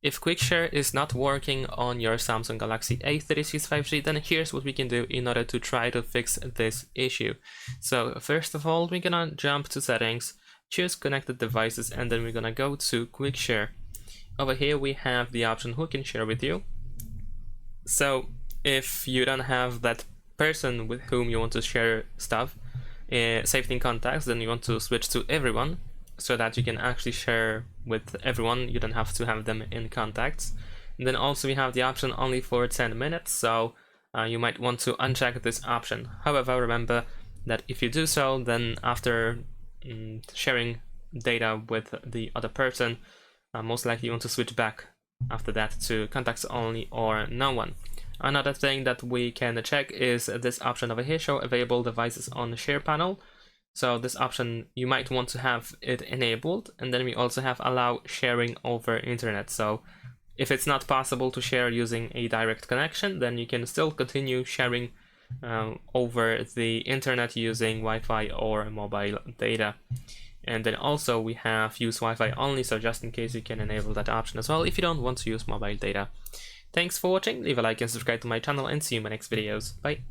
If quick share is not working on your Samsung Galaxy A36 5G, then here's what we can do in order to try to fix this issue. So first of all, we're gonna jump to settings, choose connected devices, and then we're gonna go to quick share. Over here we have the option who can share with you. So if you don't have that person with whom you want to share stuff saved in contacts, then you want to switch to everyone, so that you can actually share with everyone. You don't have to have them in contacts. And then also we have the option only for 10 minutes, so you might want to uncheck this option. However, remember that if you do so, then after sharing data with the other person, most likely you want to switch back after that to contacts only or no one. Another thing that we can check is this option over here, show available devices on the share panel. So this option, you might want to have it enabled, and then we also have allow sharing over internet. So if it's not possible to share using a direct connection, then you can still continue sharing over the internet using Wi-Fi or mobile data. And then also we have use Wi-Fi only, so just in case you can enable that option as well if you don't want to use mobile data. Thanks for watching, leave a like and subscribe to my channel, and see you in my next videos. Bye!